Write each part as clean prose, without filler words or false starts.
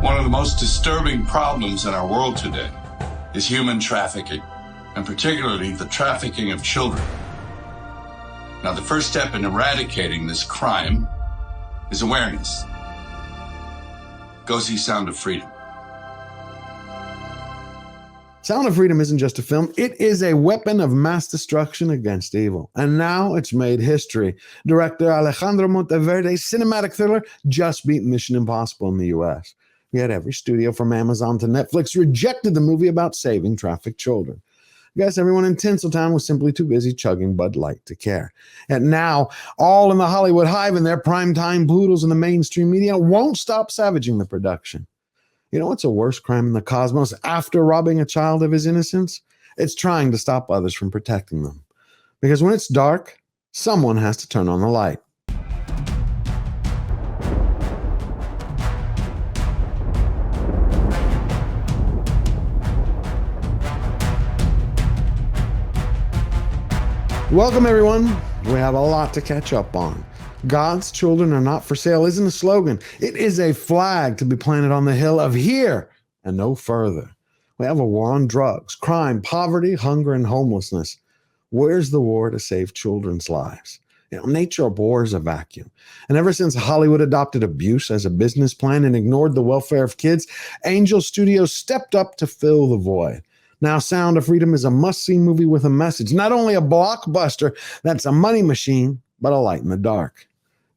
One of the most disturbing problems in our world today is human trafficking, and particularly the trafficking of children. Now, the first step in eradicating this crime is awareness. Go see Sound of Freedom. Sound of Freedom isn't just a film, it is a weapon of mass destruction against evil. And now it's made history. Director Alejandro Monteverde's cinematic thriller just beat Mission Impossible in the US. Yet every studio from Amazon to Netflix rejected the movie about saving trafficked children. I guess everyone in Tinseltown was simply too busy chugging Bud Light to care. And now, all in the Hollywood hive and their primetime poodles in the mainstream media won't stop savaging the production. You know what's a worse crime in the cosmos after robbing a child of his innocence? It's trying to stop others from protecting them. Because when it's dark, someone has to turn on the light. Welcome, everyone. We have a lot to catch up on. God's children are not for sale isn't a slogan. It is a flag to be planted on the hill of here and no further. We have a war on drugs, crime, poverty, hunger, and homelessness. Where's the war to save children's lives? You know, nature abhors a vacuum. And ever since Hollywood adopted abuse as a business plan and ignored the welfare of kids, Angel Studios stepped up to fill the void. Now, Sound of Freedom is a must-see movie with a message. Not only a blockbuster that's a money machine, but a light in the dark.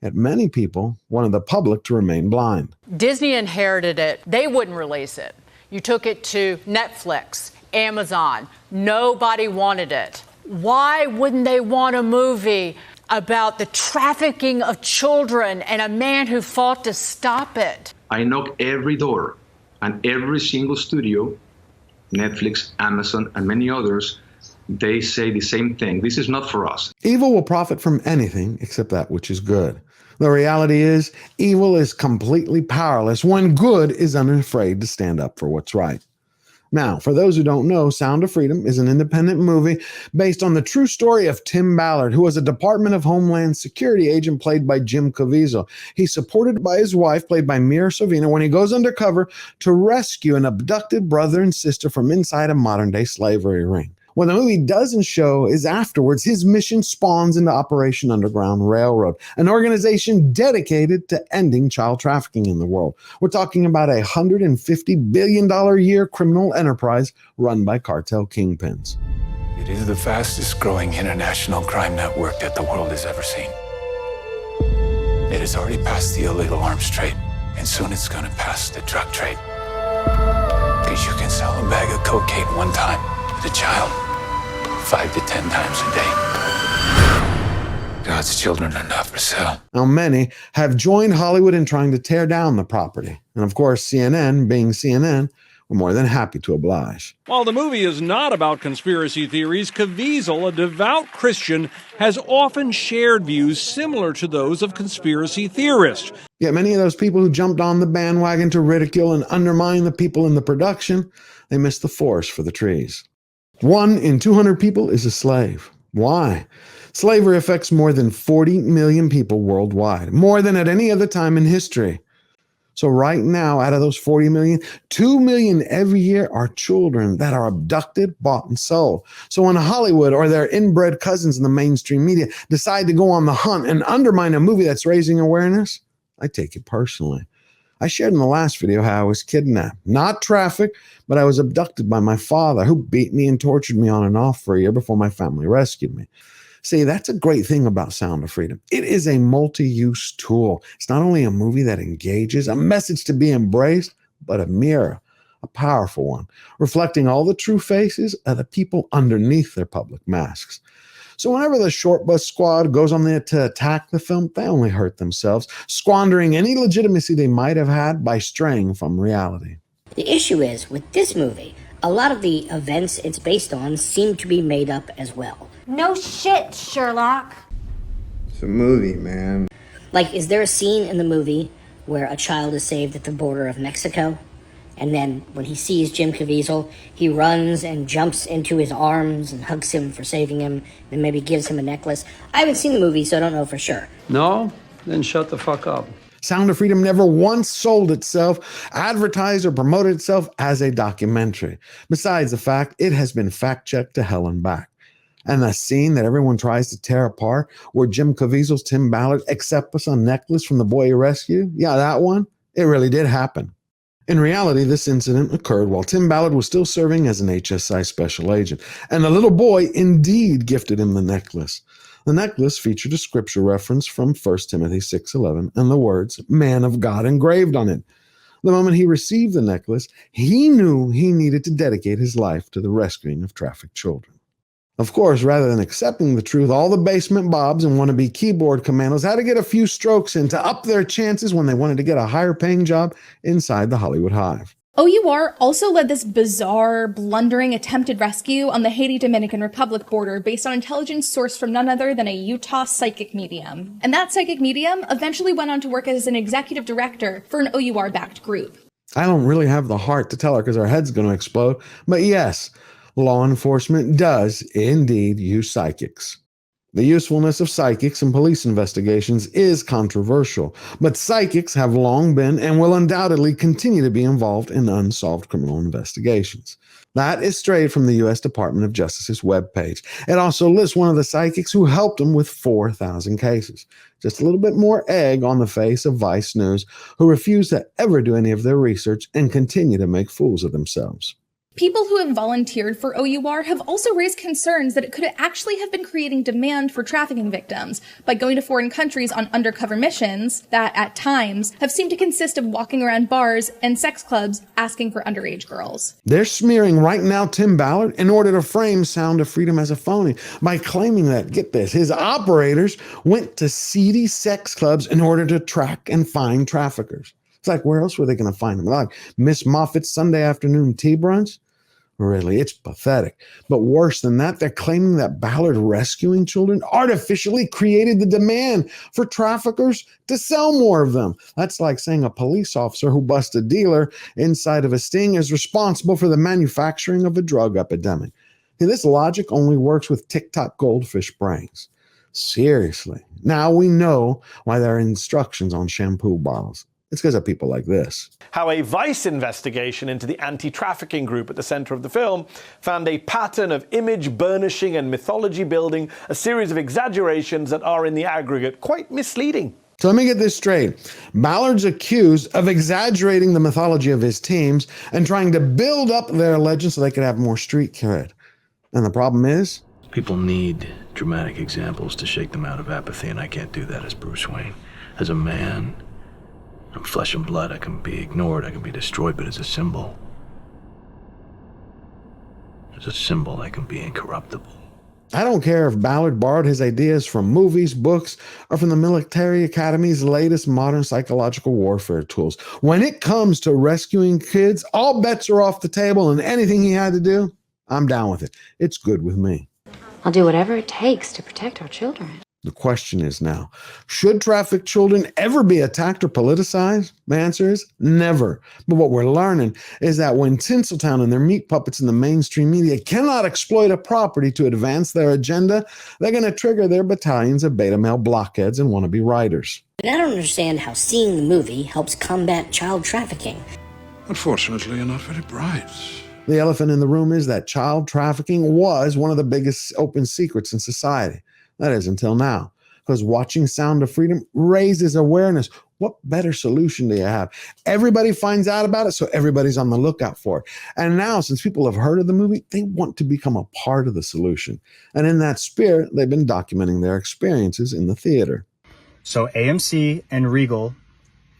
Yet many people wanted the public to remain blind. Disney inherited it. They wouldn't release it. You took it to Netflix, Amazon. Nobody wanted it. Why wouldn't they want a movie about the trafficking of children and a man who fought to stop it? I knock every door, and every single studio, Netflix, Amazon, and many others, they say the same thing. This is not for us. Evil will profit from anything except that which is good. The reality is, evil is completely powerless when good is unafraid to stand up for what's right. Now, for those who don't know, Sound of Freedom is an independent movie based on the true story of Tim Ballard, who was a Department of Homeland Security agent played by Jim Caviezel. He's supported by his wife, played by Mira Sorvino, when he goes undercover to rescue an abducted brother and sister from inside a modern-day slavery ring. What the movie doesn't show is afterwards, his mission spawns into Operation Underground Railroad, an organization dedicated to ending child trafficking in the world. We're talking about a $150 billion a year criminal enterprise run by cartel kingpins. It is the fastest growing international crime network that the world has ever seen. It has already passed the illegal arms trade, and soon it's going to pass the drug trade. Because you can sell a bag of cocaine one time with a child 5 to 10 times a day. God's children are not for sale. Now, many have joined Hollywood in trying to tear down the property. And of course, CNN, being CNN, were more than happy to oblige. While the movie is not about conspiracy theories, Caviezel, a devout Christian, has often shared views similar to those of conspiracy theorists. Yet many of those people who jumped on the bandwagon to ridicule and undermine the people in the production, they missed the forest for the trees. 1 in 200 people is a slave. Why? Slavery affects more than 40 million people worldwide, more than at any other time in history. So right now, out of those 40 million, 2 million every year are children that are abducted, bought, and sold. So when Hollywood or their inbred cousins in the mainstream media decide to go on the hunt and undermine a movie that's raising awareness, I take it personally. I shared in the last video how I was kidnapped, not trafficked, but I was abducted by my father, who beat me and tortured me on and off for a year before my family rescued me. See, that's a great thing about Sound of Freedom. It is a multi-use tool. It's not only a movie that engages, a message to be embraced, but a mirror, a powerful one, reflecting all the true faces of the people underneath their public masks. So whenever the short bus squad goes on there to attack the film, they only hurt themselves, squandering any legitimacy they might have had by straying from reality. The issue is, with this movie, a lot of the events it's based on seem to be made up as well. No shit, Sherlock. It's a movie, man. Like, is there a scene in the movie where a child is saved at the border of Mexico? And then when he sees Jim Caviezel, he runs and jumps into his arms and hugs him for saving him, and maybe gives him a necklace. I haven't seen the movie, so I don't know for sure. No? Then shut the fuck up. Sound of Freedom never once sold itself, advertised, or promoted itself as a documentary, besides the fact it has been fact-checked to hell and back. And the scene that everyone tries to tear apart, where Jim Caviezel's Tim Ballard accepts a necklace from the boy he rescued, yeah, that one, it really did happen. In reality, this incident occurred while Tim Ballard was still serving as an HSI special agent, and the little boy indeed gifted him the necklace. The necklace featured a scripture reference from 1 Timothy 6:11 and the words, "Man of God," engraved on it. The moment he received the necklace, he knew he needed to dedicate his life to the rescuing of trafficked children. Of course, rather than accepting the truth, all the basement bobs and wannabe keyboard commandos had to get a few strokes in to up their chances when they wanted to get a higher paying job inside the Hollywood hive. OUR also led this bizarre, blundering attempted rescue on the Haiti-Dominican Republic border based on intelligence sourced from none other than a Utah psychic medium. And that psychic medium eventually went on to work as an executive director for an OUR-backed group. I don't really have the heart to tell her because our head's going to explode, but yes, law enforcement does indeed use psychics. The usefulness of psychics in police investigations is controversial, but psychics have long been and will undoubtedly continue to be involved in unsolved criminal investigations. That is straight from the U.S. Department of Justice's webpage. It also lists one of the psychics who helped him with 4,000 cases. Just a little bit more egg on the face of Vice News, who refuse to ever do any of their research and continue to make fools of themselves. People who have volunteered for OUR have also raised concerns that it could actually have been creating demand for trafficking victims by going to foreign countries on undercover missions that, at times, have seemed to consist of walking around bars and sex clubs asking for underage girls. They're smearing right now Tim Ballard in order to frame Sound of Freedom as a phony by claiming that, get this, his operators went to seedy sex clubs in order to track and find traffickers. It's like, where else were they going to find them? Like Miss Moffat's Sunday afternoon tea brunch? Really, it's pathetic. But worse than that, they're claiming that Ballard rescuing children artificially created the demand for traffickers to sell more of them. That's like saying a police officer who busts a dealer inside of a sting is responsible for the manufacturing of a drug epidemic. See, this logic only works with TikTok goldfish brains. Seriously. Now we know why there are instructions on shampoo bottles. It's because of people like this. How a Vice investigation into the anti-trafficking group at the center of the film found a pattern of image burnishing and mythology building, a series of exaggerations that are in the aggregate quite misleading. So let me get this straight. Ballard's accused of exaggerating the mythology of his teams and trying to build up their legends so they could have more street cred. And the problem is? People need dramatic examples to shake them out of apathy, and I can't do that as Bruce Wayne. As a man, I'm flesh and blood. I can be ignored, I can be destroyed, but as a symbol, I can be incorruptible. I don't care if Ballard borrowed his ideas from movies, books, or from the military academy's latest modern psychological warfare tools. When it comes to rescuing kids, all bets are off the table, and anything he had to do, I'm down with it. It's good with me. I'll do whatever it takes to protect our children. The question is now, should trafficked children ever be attacked or politicized? The answer is never. But what we're learning is that when Tinseltown and their meat puppets in the mainstream media cannot exploit a property to advance their agenda, they're going to trigger their battalions of beta male blockheads and wannabe writers. And I don't understand how seeing the movie helps combat child trafficking. Unfortunately, you're not very bright. The elephant in the room is that child trafficking was one of the biggest open secrets in society. That is, until now. Because watching Sound of Freedom raises awareness. What better solution do you have? Everybody finds out about it, so everybody's on the lookout for it. And now, since people have heard of the movie, they want to become a part of the solution. And in that spirit, they've been documenting their experiences in the theater. So AMC and Regal,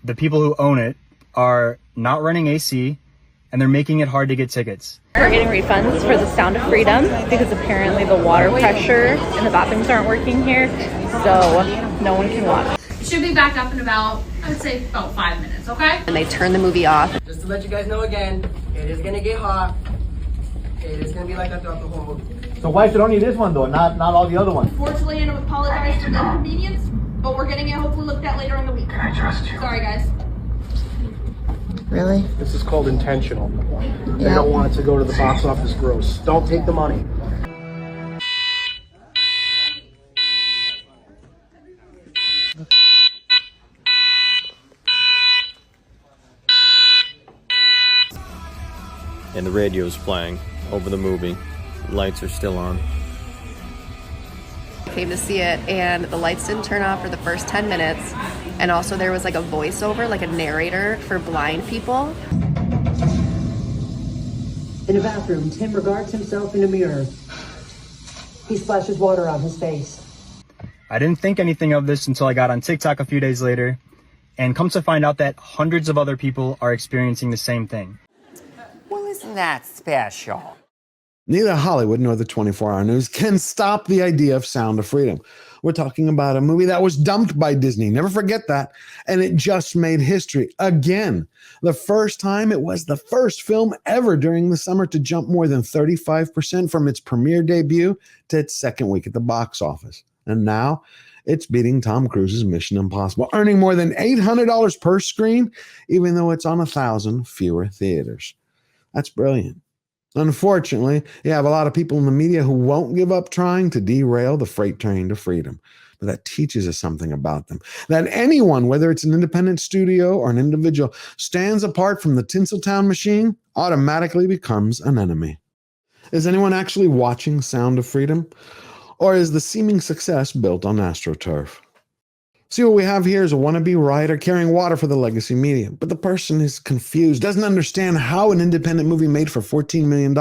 the people who own it, are not running AC, and they're making it hard to get tickets. We're getting refunds for the Sound of Freedom because apparently the water pressure in the bathrooms aren't working here, so no one can watch. It should be back up in about, I would say, about 5 minutes, okay? And they turn the movie off. Just to let you guys know again, it is gonna get hot. It is gonna be like that throughout the whole movie. So why should only this one though, not all the other ones? Unfortunately, I apologize for the inconvenience, but we're getting it hopefully looked at later in the week. Can I trust you? Sorry, guys. Really? This is called intentional. They don't want it to go to the box office gross. Don't take the money. and the radio's playing over the movie. Lights are still on. Came to see it, and the lights didn't turn off for the first 10 minutes, and also there was like a voiceover, like a narrator for blind people. In a bathroom, Tim regards himself in a mirror. He splashes water on his face. I didn't think anything of this until I got on TikTok a few days later, and come to find out that hundreds of other people are experiencing the same thing. Well, isn't that special? Neither Hollywood nor the 24-hour news can stop the idea of Sound of Freedom. We're talking about a movie that was dumped by Disney. Never forget that. And it just made history again. The first time, it was the first film ever during the summer to jump more than 35% from its premiere debut to its second week at the box office. And now it's beating Tom Cruise's Mission Impossible, earning more than $800 per screen, even though it's on 1,000 fewer theaters. That's brilliant. Unfortunately, you have a lot of people in the media who won't give up trying to derail the freight train to freedom. But that teaches us something about them. That anyone, whether it's an independent studio or an individual, stands apart from the Tinseltown machine, automatically becomes an enemy. Is anyone actually watching Sound of Freedom? Or is the seeming success built on AstroTurf? See, what we have here is a wannabe writer carrying water for the legacy media. But the person is confused, doesn't understand how an independent movie made for $14 million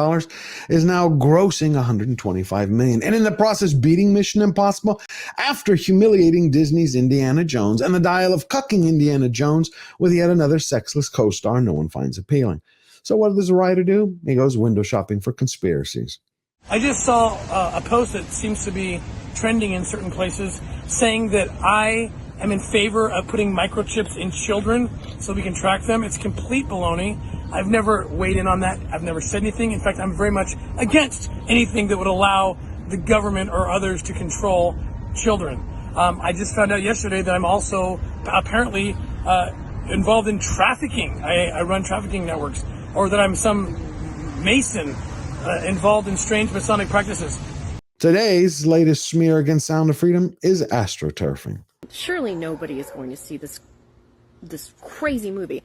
is now grossing $125 million. And in the process, beating Mission Impossible after humiliating Disney's Indiana Jones and the dial of cucking Indiana Jones with yet another sexless co-star no one finds appealing. So what does the writer do? He goes window shopping for conspiracies. I just saw a post that seems to be trending in certain places saying that I am in favor of putting microchips in children so we can track them. It's complete baloney. I've never weighed in on that. I've never said anything. In fact, I'm very much against anything that would allow the government or others to control children. I just found out yesterday that I'm also apparently involved in trafficking. I run trafficking networks, or that I'm some Mason involved in strange Masonic practices. Today's latest smear against Sound of Freedom is AstroTurfing. Surely nobody is going to see this crazy movie.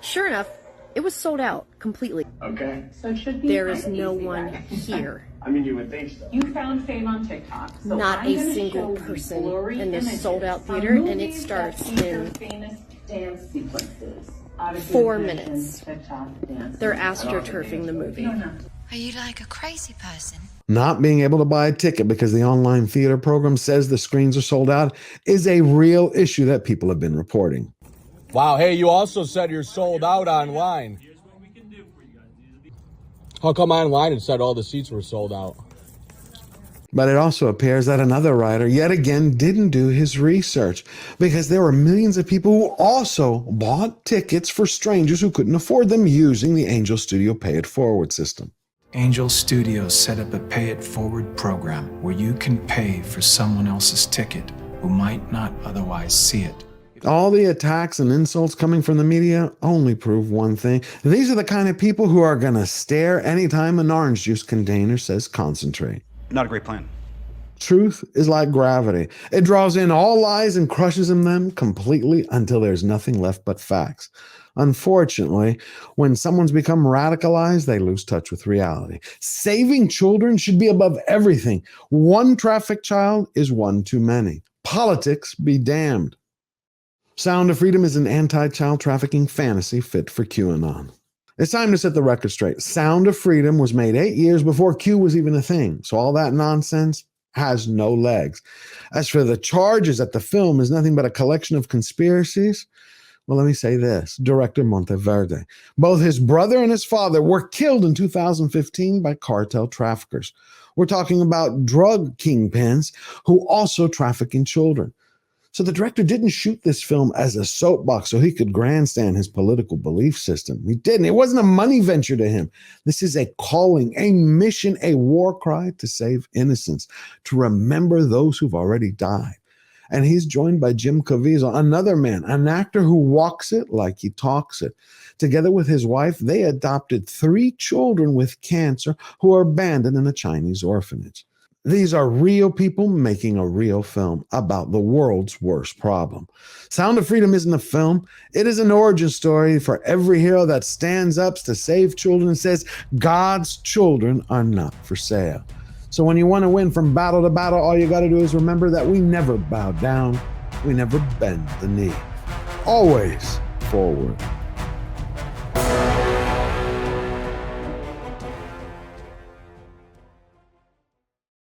Sure enough, it was sold out completely. Okay. So it should be there is no easy, one right? here. I mean, you would think so. You found fame on TikTok. So Not I'm a gonna single show you person blurry in this images sold-out from theater, and it movies starts that feature in famous dance sequences. 4 minutes. TikTok dances. They're AstroTurfing the movie. Are you like a crazy person? Not being able to buy a ticket because the online theater program says the screens are sold out is a real issue that people have been reporting. Wow, hey, you also said you're sold out online. How come online it said all the seats were sold out? But it also appears that another writer, yet again, didn't do his research, because there were millions of people who also bought tickets for strangers who couldn't afford them using the Angel Studio Pay It Forward system. Angel Studios set up a Pay It Forward program where you can pay for someone else's ticket who might not otherwise see it. All the attacks and insults coming from the media only prove one thing. These are the kind of people who are going to stare anytime an orange juice container says concentrate. Not a great plan. Truth is like gravity. It draws in all lies and crushes them completely until there's nothing left but facts. Unfortunately, when someone's become radicalized, they lose touch with reality. Saving children should be above everything. One trafficked child is one too many. Politics be damned. Sound of Freedom is an anti-child trafficking fantasy fit for QAnon. It's time to set the record straight. Sound of Freedom was made 8 years before Q was even a thing, so all that nonsense has no legs. As for the charges that the film is nothing but a collection of conspiracies, well, let me say this. Director Monteverde, both his brother and his father were killed in 2015 by cartel traffickers. We're talking about drug kingpins who also traffic in children. So the director didn't shoot this film as a soapbox so he could grandstand his political belief system. He didn't. It wasn't a money venture to him. This is a calling, a mission, a war cry to save innocence, to remember those who've already died. And he's joined by Jim Caviezel, another man, an actor who walks it like he talks it. Together with his wife, they adopted 3 children with cancer who are abandoned in a Chinese orphanage. These are real people making a real film about the world's worst problem. Sound of Freedom isn't a film. It is an origin story for every hero that stands up to save children and says, God's children are not for sale. So when you want to win from battle to battle, all you got to do is remember that we never bow down. We never bend the knee. Always forward.